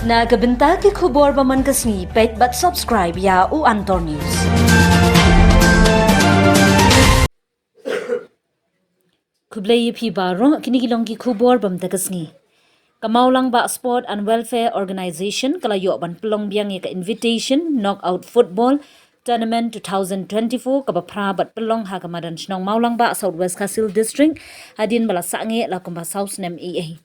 Nagabenta ki khubor ba man kasni pet but subscribe ya u Antor News. Kublai phi baro kinigilong ki khubor bam takasni. Kamaulang ba Sport and Welfare Organization kalayo ban pelong biang ka invitation knockout football tournament 2024 kabapra bat pelong ha kamadan snong maulang ba Southwest Kasil District hadin bala sange la kumba South Nem EA.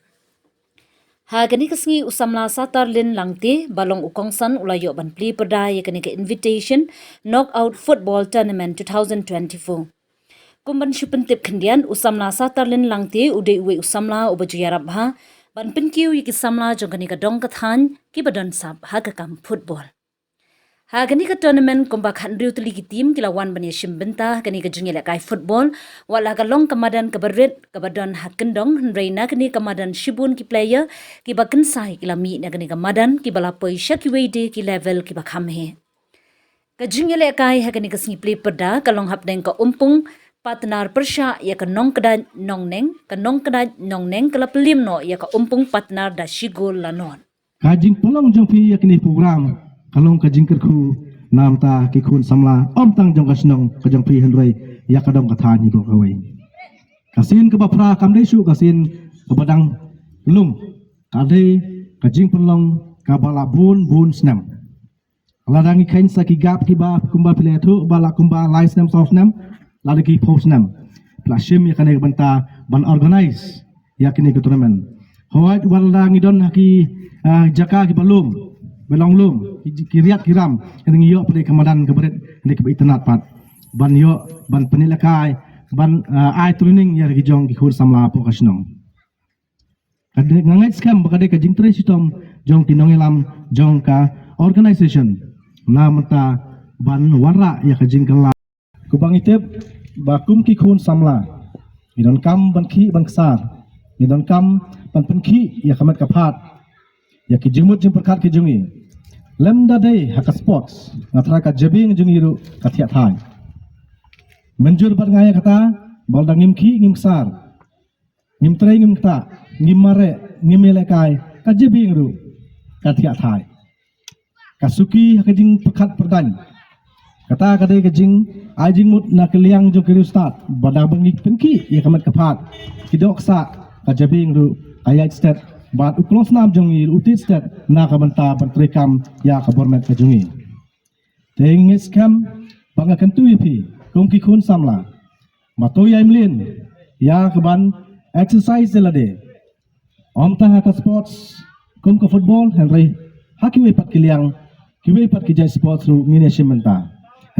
Ha gani kasngi usamla satar lin langte balong ukongsan ulayo ban pli perda ya kani ka invitation knockout football tournament 2024. Kumban syupentip kendian usamla satar lin langte ude uwe usamla ubajuyarab ha ban penkiu yiki samla jong kani ka dong kathan ki badon sab ha ka kam football. Ha gani ka tournament kumba khandriu tuli ki team kilawan bani shimbenta gani ka jungela kai football wala ka long kamadan ka barit ka badon ha kendong reina gani kamadan shibun ki player ki bakin sai kila mi na gani kamadan ki bala poisha ki wede ki level ki bakam he. Ka jungela kai ha gani ka sni play perda ka long hap deng ka umpung partner persya ya ka nong kada nong neng kala pelim no ya ka umpung partner da shigol lanon. Kajing pelong jong pi yakni program kalong kajing kerku nam ta ki khun samla om tang jong kasnong kajang pi henrei ya kadong katha ni ko kawai kasin ke bapra kam dei su kasin ke badang lum kadei kajing pelong ka bala bun snam ladang kain saki gap ki ba kumba pile thu bala kumba lai snam soft snam ladagi post snam plashim ya kanai banta ban organize yakni ke tournament hoat wala ngidon haki jaka ki balum belong lum kiriat kiram yang yo pada kamadan keberit ini ke internet pat ban yo ban penilakai ban ai training ya ki jong ki khur samla po kasnong kadek ngangai scam bakade ka jingtre sistem jong tinongelam jong ka organization namata ban warra ya ka jingkala kubang itep bakum ki khun samla idon kam ban khi ban ksar idon kam ban penki ya kamat kapat ya ki jimut jim perkat ki jungi lemda day haka sports ngatra ka jabing jungi ru ka thiat thai menjur bat ngaya kata baldang ngimki ngimsar ngimtrei ngimta ngimare ngimelekai ka jabing ru ka thiat thai kasuki haka jing perkat perdan kata kadai ka jing ajing mut na keliang jo kiru start bada bengi penki ya kamat kapat kidok sa ka jabing ru ayat step bat uklong snam jongi utit step na kabanta bertrekam ya kabormet kajungi tengis kam banga kentu yipi kongki khun samla mato ya imlin ya kaban exercise delade om tah ka sports kum ka football henry hakiwe pat kiliang kiwe pat kijai sports ru ngine shimenta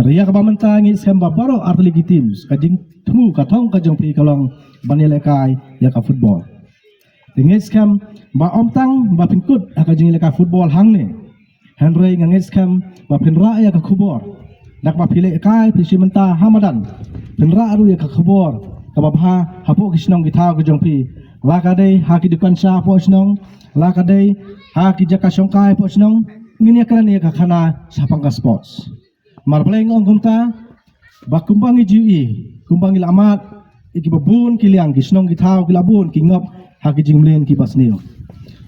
ria kabamenta ngis kam babaro artli teams kajing thu ka thong ka jong pi kalong banelekai ya ka football Ngis kam ba om tang ba pinkut aka jing leka football hang ne henry ngis kam ba pinra ya ka khubor dak ba phile kai pisimenta hamadan pinra ru ya ka khubor ka ba bha hapo kisnong githa ka jong pi la ka dei ha ki dukan sha po snong la ka dei ha ki jaka songkai po snong ngini kan ya ka khana sapang ka sports mar pleng ong kumta ba kumbangi jiwi kumbangi lamat iki babun kiliang kisnong githa ki labun ki ngop haki jinglen ki basneo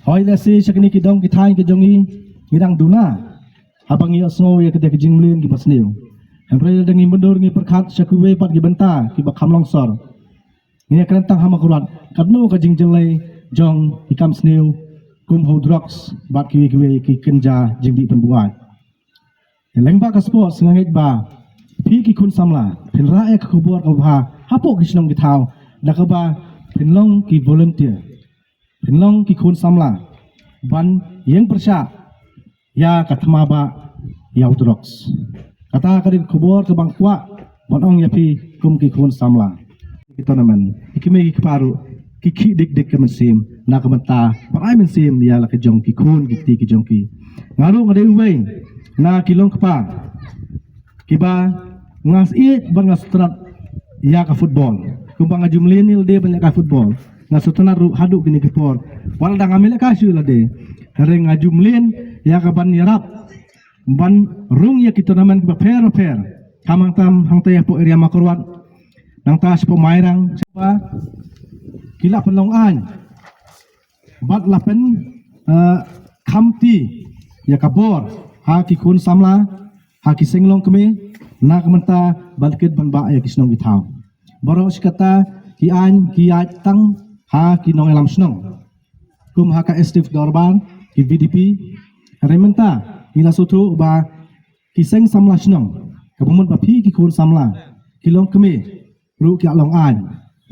hoi lesi sakni ki dong ki thai ki jongi ngidang duna habang yo snow ya kedek jinglen ki basneo henre dengi mundur ngi perkhat sakuwe pat ki benta ki bakham longsor ngine krentang hama kurat kadno ka jingjele jong ikam sneo kum ho drugs bat ki ki kenja jingdi penbuat lengba ka sport ngait ba pi ki kun samla pinra ek khubor ka bha hapo kisnong ki thau dakaba pinlong ki volunteer pinlong ki khun samla ban yang persya ya katma ba ya utrox kata kadin khubor ke bangkwa bonong ya pi kum ki khun samla ki tournament ikime ki paru ki dik ke mensim na ka menta parai mensim ya la ke jong ki khun ki jong ki ngaru ngade uwe na kilong kpa kiba ngas it ban ngas strat ya ka football kumpang jumlin nil de banyak ka football na sutana ru hadu kini kepor wal dang amile ka syu lade hare ngajumlin ya ka ban yarap ban rung ya kita naman ba fair kamang tam hang taya po area makorwat nang ta po mairang siapa kila penlong an bat lapen hamti ya kabor ha ki kun samla ha ki senglong keme na kamenta balkit banba ya kisnong gitaw baro sikata ki an ki tang ha ki nong elam snong kum ha ka estif dorban ki VDP rementa ila sotu ba ki seng samla snong kabumut ba phi ki kun samla kilong keme ru ki along an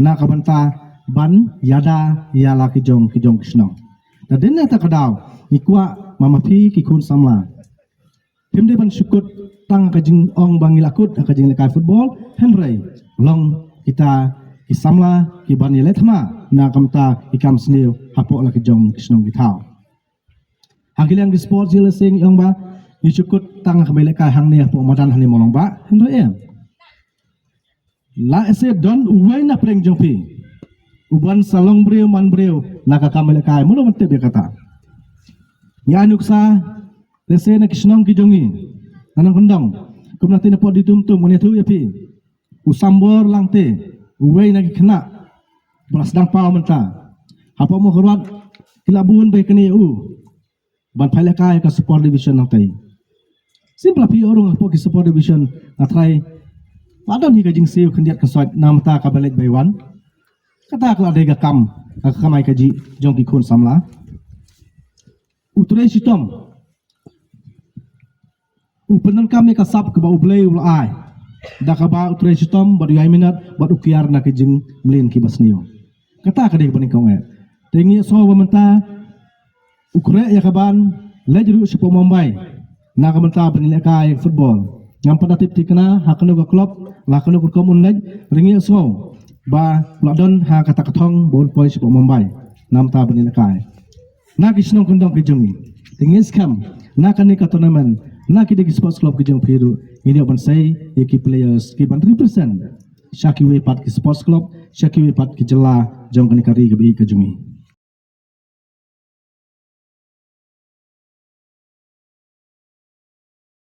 na kamenta ban yada yala ki jong kisnong da denna ta kadaw ikwa mamapi ki kun samla pimde ban syukut tang kajing ong bangilakut kajing lekai football henry long kita ki samla ki ban yelethma na kamta ikam sneu hapok la ki jong kisnong gitau hagilang di sport jile sing yong ba syukut tang kamai lekai hang ne hapok madan hani molong ba henry em la ese don uwai na preng jong pi uban salong breu man breu naka kamai lekai mulo mate be kata ya nuksa lese na kisnong kijongi nanang kendong kumna tina pot ditumtum mone tu yapi usambor langte uwei na kena beras dang pau menta apa mo horwat kilabun bai kene u ban phale kai ka support division nang tai simple pi orong apo ki support division atrai padon hi ka jing seu khendiat ka soit namta ka balek bai wan kata kala dega kam ka kamai kaji jong ki khun samla utre sitom upenan kami kasap ke bau blay ulai dah kaba utre sitom badu yai minat badu kiar nak jeng melin kibas niyo kata kadek bani kong tengi so bamenta ukre ya kaban lejru sipo Mumbai na kamenta bani lekai football ngam pada tip tikna hakano ka klub lakano ko komun lej ringi so ba ladon ha kata katong bon poi sipo Mumbai namta bani lekai na kisnong kundong kijongi tingis kam na kanika tournament na kidi sports club kijong piru ini oban say ki players ki ban represent syaki we pat ki sports club syaki we pat ki jela jong kanika ri gabi kijongi